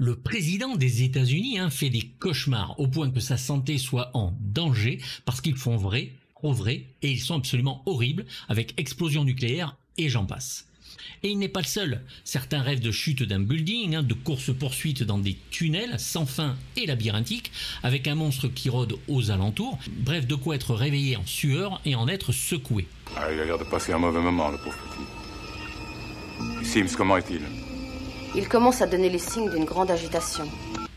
Le président des États-Unis fait des cauchemars au point que sa santé soit en danger parce qu'ils font vrai, trop vrai, et ils sont absolument horribles avec explosion nucléaire et j'en passe. Et il n'est pas le seul. Certains rêvent de chute d'un building, de course-poursuite dans des tunnels sans fin et labyrinthiques, avec un monstre qui rôde aux alentours. Bref, de quoi être réveillé en sueur et en être secoué. Ah, il a l'air de passer un mauvais moment, le pauvre petit. Sims, comment est-il? Il commence à donner les signes d'une grande agitation.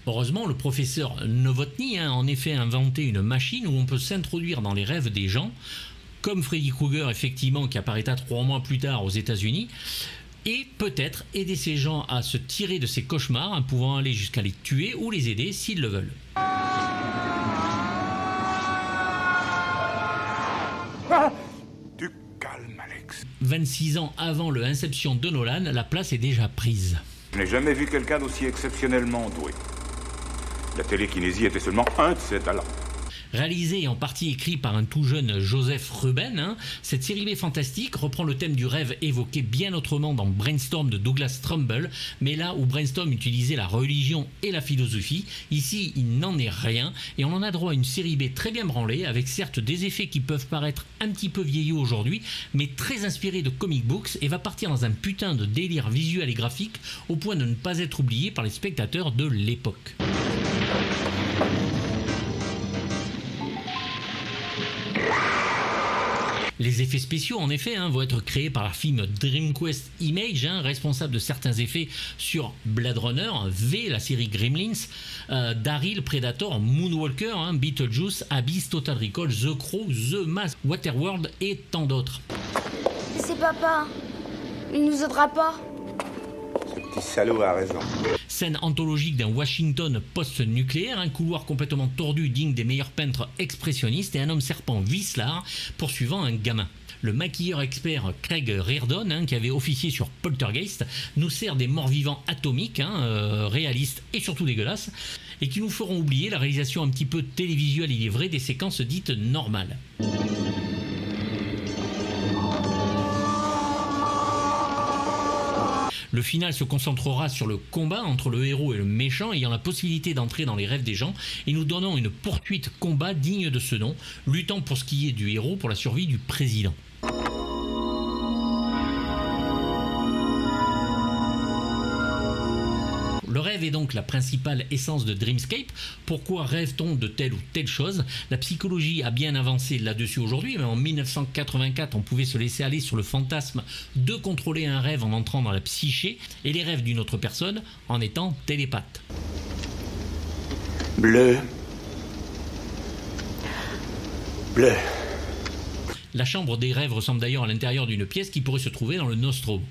Heureusement, le professeur Novotny a en effet inventé une machine où on peut s'introduire dans les rêves des gens, comme Freddy Krueger, effectivement, qui apparaîtra 3 mois plus tard aux États-Unis, et peut-être aider ces gens à se tirer de ces cauchemars, pouvant aller jusqu'à les tuer ou les aider s'ils le veulent. Tu calmes, Alex. 26 ans avant le Inception de Nolan, la place est déjà prise. Je n'ai jamais vu quelqu'un d'aussi exceptionnellement doué. La télékinésie était seulement un de ses talents. Réalisé et en partie écrit par un tout jeune Joseph Ruben, cette série B fantastique reprend le thème du rêve évoqué bien autrement dans Brainstorm de Douglas Trumbull, mais là où Brainstorm utilisait la religion et la philosophie, ici il n'en est rien et on en a droit à une série B très bien branlée avec certes des effets qui peuvent paraître un petit peu vieillots aujourd'hui, mais très inspirés de comic books et va partir dans un putain de délire visuel et graphique au point de ne pas être oublié par les spectateurs de l'époque. Les effets spéciaux, en effet, vont être créés par la firme DreamQuest Image, responsable de certains effets sur Blade Runner, V, la série Gremlins, Daryl, Predator, Moonwalker, Beetlejuice, Abyss, Total Recall, The Crow, The Mask, Waterworld et tant d'autres. C'est papa. Il nous aidera pas. Ce petit salaud a raison. Scène anthologique d'un Washington post-nucléaire, un couloir complètement tordu digne des meilleurs peintres expressionnistes et un homme serpent vicelard poursuivant un gamin. Le maquilleur expert Craig Reardon, qui avait officié sur Poltergeist, nous sert des morts-vivants atomiques, réalistes et surtout dégueulasses, et qui nous feront oublier la réalisation un petit peu télévisuelle, il est vrai, des séquences dites normales. Le final se concentrera sur le combat entre le héros et le méchant ayant la possibilité d'entrer dans les rêves des gens et nous donnant une poursuite combat digne de ce nom, luttant pour ce qui est du héros pour la survie du président. Le rêve est donc la principale essence de Dreamscape. Pourquoi rêve-t-on de telle ou telle chose? La psychologie a bien avancé là-dessus aujourd'hui, mais en 1984, on pouvait se laisser aller sur le fantasme de contrôler un rêve en entrant dans la psyché et les rêves d'une autre personne en étant télépathe. Bleu. Bleu. La chambre des rêves ressemble d'ailleurs à l'intérieur d'une pièce qui pourrait se trouver dans le Nostromo.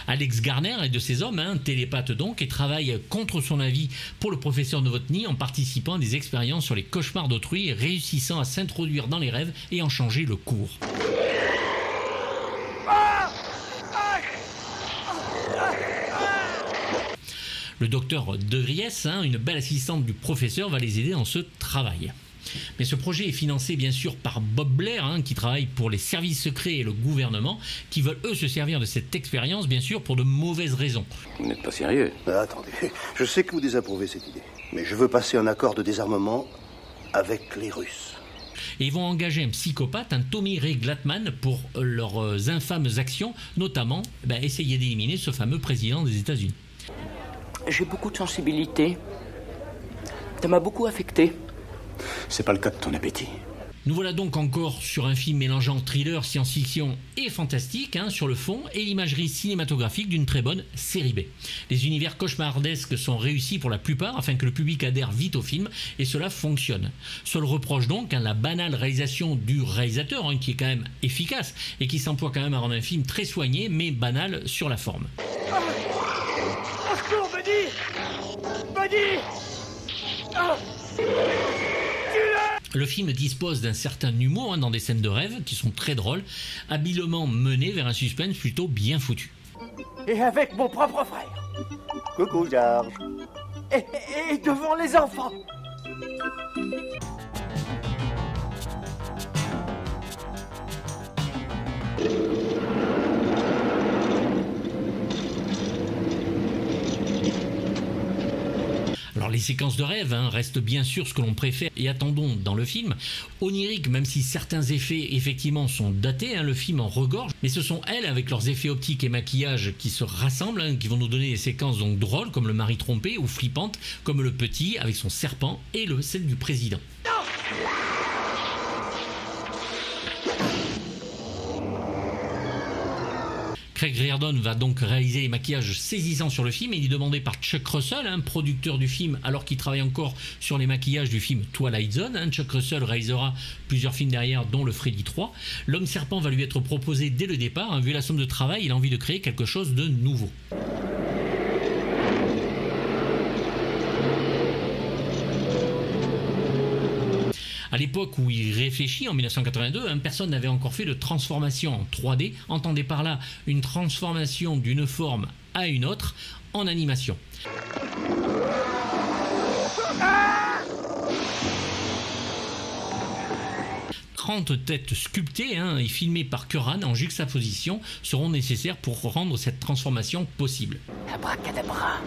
Alex Garner est de ces hommes, télépathe donc, et travaille contre son avis pour le professeur Novotny en participant à des expériences sur les cauchemars d'autrui et réussissant à s'introduire dans les rêves et en changer le cours. Le docteur De Vries, une belle assistante du professeur, va les aider dans ce travail. Mais ce projet est financé bien sûr par Bob Blair, qui travaille pour les services secrets et le gouvernement, qui veulent eux se servir de cette expérience bien sûr pour de mauvaises raisons. Vous n'êtes pas sérieux? Attendez, je sais que vous désapprouvez cette idée, mais je veux passer un accord de désarmement avec les Russes. Et ils vont engager un psychopathe, un Tommy Ray Glatman, pour leurs infâmes actions, notamment essayer d'éliminer ce fameux président des États-Unis. J'ai beaucoup de sensibilité. Ça m'a beaucoup affecté. C'est pas le cas de ton appétit. Nous voilà donc encore sur un film mélangeant thriller, science-fiction et fantastique sur le fond et l'imagerie cinématographique d'une très bonne série B. Les univers cauchemardesques sont réussis pour la plupart afin que le public adhère vite au film et cela fonctionne. Seul reproche donc la banale réalisation du réalisateur qui est quand même efficace et qui s'emploie quand même à rendre un film très soigné mais banal sur la forme. Au secours, Buddy! Buddy! Le film dispose d'un certain humour dans des scènes de rêve qui sont très drôles, habilement menées vers un suspense plutôt bien foutu. Et avec mon propre frère. Coucou, George. Et devant les enfants. Les séquences de rêve restent bien sûr ce que l'on préfère et attendons dans le film. Onirique, même si certains effets effectivement sont datés, le film en regorge, mais ce sont elles, avec leurs effets optiques et maquillage, qui se rassemblent, qui vont nous donner des séquences donc drôles comme le mari trompé ou flippantes comme le petit avec son serpent et celle du président. Craig Reardon va donc réaliser les maquillages saisissants sur le film et il est demandé par Chuck Russell, producteur du film, alors qu'il travaille encore sur les maquillages du film Twilight Zone. Chuck Russell réalisera plusieurs films derrière, dont le Freddy 3. L'homme serpent va lui être proposé dès le départ. Vu la somme de travail, il a envie de créer quelque chose de nouveau. À l'époque où il réfléchit, en 1982, personne n'avait encore fait de transformation en 3D. Entendez par là une transformation d'une forme à une autre en animation. « 30 têtes sculptées et filmées par Curran en juxtaposition seront nécessaires pour rendre cette transformation possible. » Abracadabra.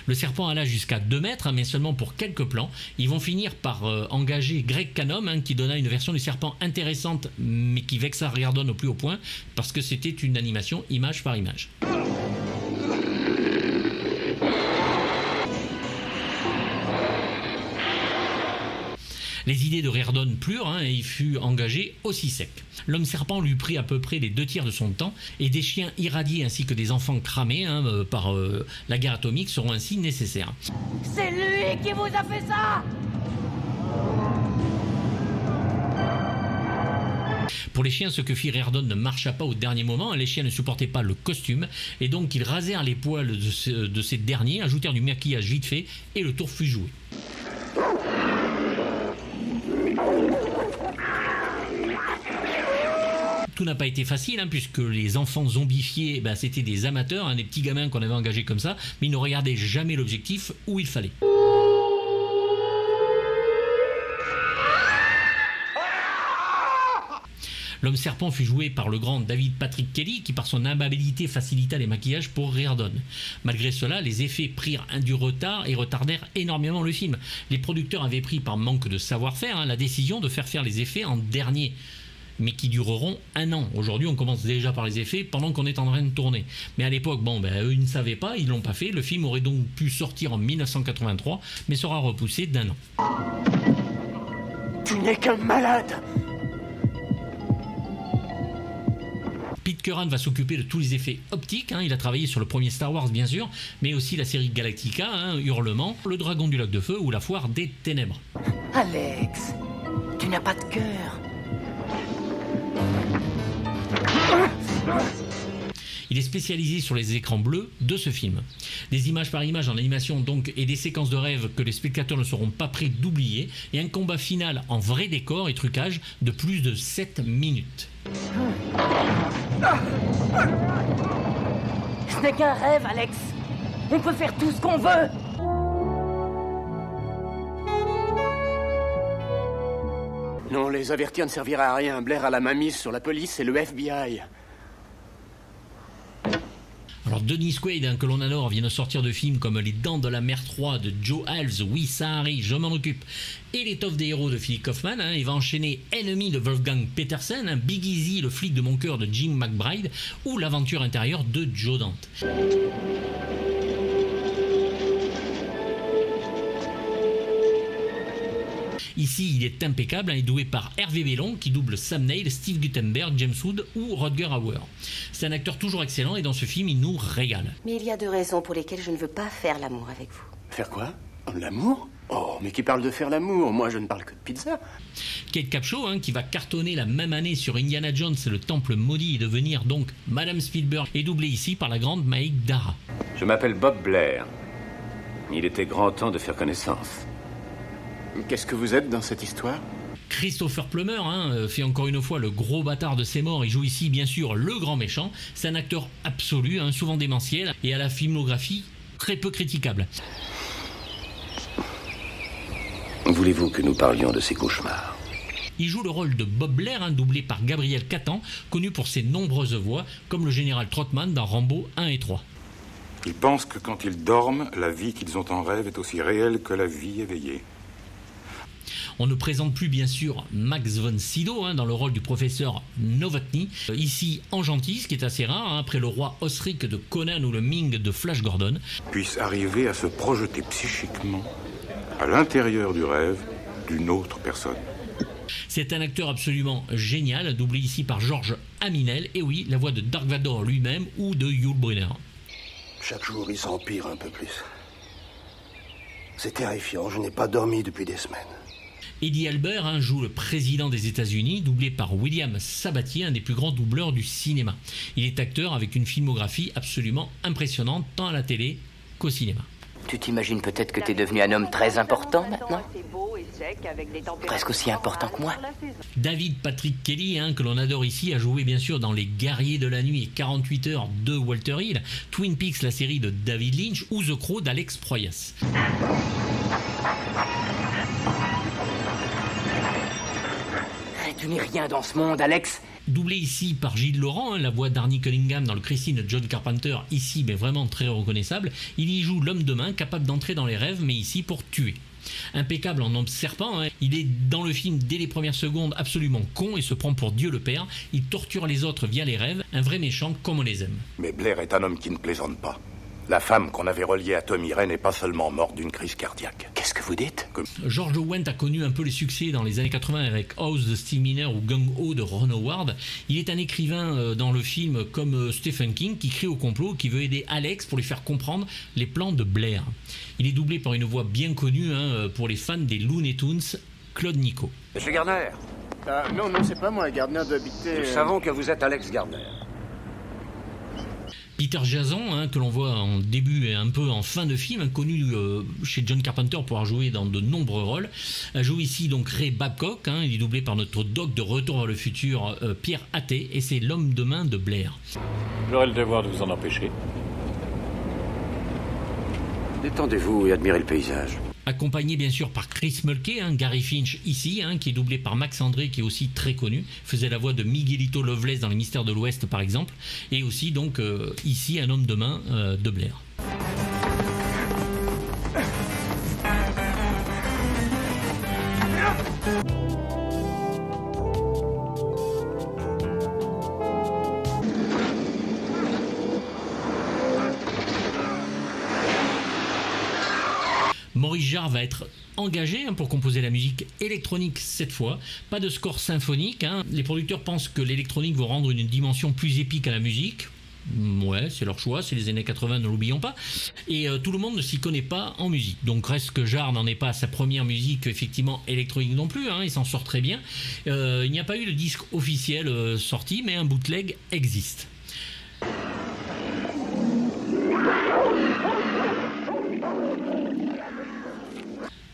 Le serpent alla jusqu'à 2 mètres, mais seulement pour quelques plans. Ils vont finir par engager Greg Cannom, qui donna une version du serpent intéressante, mais qui vexa Reardon au plus haut point, parce que c'était une animation image par image. Les idées de Reardon plurent et il fut engagé aussi sec. L'homme serpent lui prit à peu près les 2 tiers de son temps et des chiens irradiés ainsi que des enfants cramés par la guerre atomique seront ainsi nécessaires. C'est lui qui vous a fait ça! Pour les chiens, ce que fit Reardon ne marcha pas au dernier moment. Les chiens ne supportaient pas le costume et donc ils rasèrent les poils de ces derniers, ajoutèrent du maquillage vite fait et le tour fut joué. Tout n'a pas été facile puisque les enfants zombifiés c'était des amateurs, des petits gamins qu'on avait engagés comme ça, mais ils ne regardaient jamais l'objectif où il fallait. L'homme serpent fut joué par le grand David Patrick Kelly qui par son amabilité facilita les maquillages pour Reardon. Malgré cela, les effets prirent du retard et retardèrent énormément le film. Les producteurs avaient pris par manque de savoir-faire la décision de faire les effets en dernier, mais qui dureront 1 an. Aujourd'hui, on commence déjà par les effets pendant qu'on est en train de tourner. Mais à l'époque, eux, ils ne savaient pas, ils ne l'ont pas fait. Le film aurait donc pu sortir en 1983, mais sera repoussé d'1 an. Tu n'es qu'un malade! Pete Curran va s'occuper de tous les effets optiques. Il a travaillé sur le premier Star Wars, bien sûr, mais aussi la série Galactica, Hurlement, Le Dragon du Lac de Feu ou La Foire des Ténèbres. Alex, tu n'as pas de cœur. Il est spécialisé sur les écrans bleus de ce film. Des images par image en animation donc et des séquences de rêve que les spectateurs ne seront pas prêts d'oublier et un combat final en vrai décor et trucage de plus de 7 minutes. Ce n'est qu'un rêve, Alex. On peut faire tout ce qu'on veut. Non, les avertir ne servira à rien. Blair a la main mise sur la police et le FBI. Alors Dennis Quaid, que l'on adore, vient de sortir de films comme Les Dents de la Mer 3 de Joe Hales, Oui ça arrive, je m'en occupe, et L'étoffe des héros de Philip Kaufman. Il va enchaîner Ennemi de Wolfgang Petersen, Big Easy, le flic de mon cœur de Jim McBride, ou L'aventure intérieure de Joe Dante. Ici, il est impeccable, il est doué par Hervé Bellon qui double Sam Neill, Steve Guttenberg, James Wood ou Rutger Hauer. C'est un acteur toujours excellent et dans ce film, il nous régale. Mais il y a 2 raisons pour lesquelles je ne veux pas faire l'amour avec vous. Faire quoi? L'amour? Oh, mais qui parle de faire l'amour? Moi, je ne parle que de pizza. Kate Capshaw, qui va cartonner la même année sur Indiana Jones et le Temple maudit et devenir donc Madame Spielberg, est doublée ici par la grande Maïk Dara. Je m'appelle Bob Blair. Il était grand temps de faire connaissance. Qu'est-ce que vous êtes dans cette histoire? Christopher Plummer fait encore une fois le gros bâtard de ses morts. Il joue ici bien sûr le grand méchant. C'est un acteur absolu, souvent démentiel et à la filmographie très peu critiquable. Voulez-vous que nous parlions de ces cauchemars? Il joue le rôle de Bob Blair, doublé par Gabriel Catan, connu pour ses nombreuses voix, comme le général Trotman dans Rambo 1 et 3. Ils pensent que quand ils dorment, la vie qu'ils ont en rêve est aussi réelle que la vie éveillée. On ne présente plus bien sûr Max von Sydow dans le rôle du professeur Novotny, ici en gentil, ce qui est assez rare, après le roi Osric de Conan ou le Ming de Flash Gordon. Puissent arriver à se projeter psychiquement à l'intérieur du rêve d'une autre personne. C'est un acteur absolument génial, doublé ici par Georges Aminel, et oui, la voix de Dark Vador lui-même ou de Yul Brynner. Chaque jour, il s'empire un peu plus. C'est terrifiant, je n'ai pas dormi depuis des semaines. Eddie Albert joue le président des États-Unis, doublé par William Sabatier, un des plus grands doubleurs du cinéma. Il est acteur avec une filmographie absolument impressionnante, tant à la télé qu'au cinéma. Tu t'imagines peut-être que t'es devenu un homme très important maintenant? Presque aussi important que moi. David Patrick Kelly, que l'on adore ici, a joué bien sûr dans Les Guerriers de la Nuit et 48 heures de Walter Hill, Twin Peaks, la série de David Lynch, ou The Crow d'Alex Proyas. Tu n'es rien dans ce monde, Alex. Doublé ici par Gilles Laurent, la voix d'Arnie Cunningham dans le Christine de John Carpenter, ici mais vraiment très reconnaissable. Il y joue l'homme de main, capable d'entrer dans les rêves, mais ici pour tuer. Impeccable en homme serpent, il est dans le film dès les premières secondes absolument con et se prend pour Dieu le Père. Il torture les autres via les rêves, un vrai méchant comme on les aime. Mais Blair est un homme qui ne plaisante pas. La femme qu'on avait reliée à Tommy Ray n'est pas seulement morte d'une crise cardiaque. Qu'est-ce que vous dites? George Wendt a connu un peu les succès dans les années 80 avec House de Steve Miner ou Gung Ho de Ron Howard. Il est un écrivain dans le film comme Stephen King qui crie au complot, qui veut aider Alex pour lui faire comprendre les plans de Blair. Il est doublé par une voix bien connue pour les fans des Looney Tunes, Claude Nico. Monsieur Gardner. Non, c'est pas moi, Gardner de Bicté. Nous savons que vous êtes Alex Gardner. Peter Jason, que l'on voit en début et un peu en fin de film, connu chez John Carpenter pour avoir joué dans de nombreux rôles, joue ici donc Ray Babcock, il est doublé par notre doc de Retour vers le futur, Pierre Atté, et c'est l'homme de main de Blair. J'aurai le devoir de vous en empêcher. Détendez-vous et admirez le paysage. Accompagné bien sûr par Chris Mulkey, Gary Finch ici, qui est doublé par Max André, qui est aussi très connu, faisait la voix de Miguelito Loveless dans Les Mystères de l'Ouest par exemple, et aussi donc ici un homme de main de Blair. Maurice Jarre va être engagé pour composer la musique électronique cette fois, pas de score symphonique. Les producteurs pensent que l'électronique va rendre une dimension plus épique à la musique. Ouais, c'est leur choix, c'est les années 80, ne l'oublions pas. Et tout le monde ne s'y connaît pas en musique. Donc reste que Jarre n'en est pas à sa première musique effectivement électronique non plus, il s'en sort très bien. Il n'y a pas eu de disque officiel sorti, mais un bootleg existe.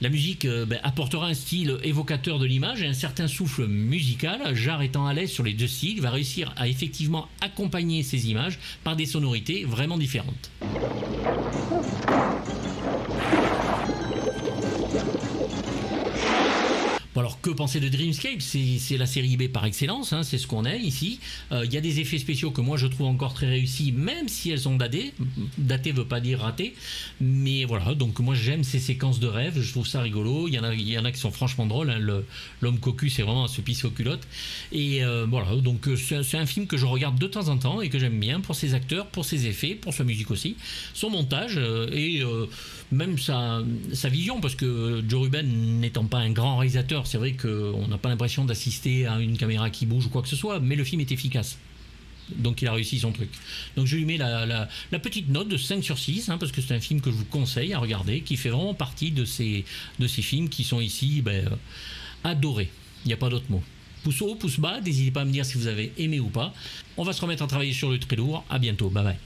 La musique apportera un style évocateur de l'image et un certain souffle musical. Jarre étant à l'aise sur les deux styles, va réussir à effectivement accompagner ces images par des sonorités vraiment différentes. Bon alors, que penser de Dreamscape? C'est la série B par excellence, c'est ce qu'on est ici. Il y a des effets spéciaux que moi je trouve encore très réussis, même si elles sont datées. Daté veut pas dire raté, mais voilà, donc moi j'aime ces séquences de rêve, je trouve ça rigolo. Il y en a qui sont franchement drôles, l'homme cocu c'est vraiment à se pisser aux culottes. Et voilà, donc c'est un film que je regarde de temps en temps et que j'aime bien pour ses acteurs, pour ses effets, pour sa musique aussi, son montage et même sa vision, parce que Joe Ruben n'étant pas un grand réalisateur, c'est vrai qu'on n'a pas l'impression d'assister à une caméra qui bouge ou quoi que ce soit, mais le film est efficace. Donc il a réussi son truc. Donc je lui mets la petite note de 5 sur 6, parce que c'est un film que je vous conseille à regarder, qui fait vraiment partie de ces films qui sont ici adorés. Il n'y a pas d'autre mot. Pouce haut, pouce bas, n'hésitez pas à me dire si vous avez aimé ou pas. On va se remettre à travailler sur le très lourd. À bientôt, bye bye.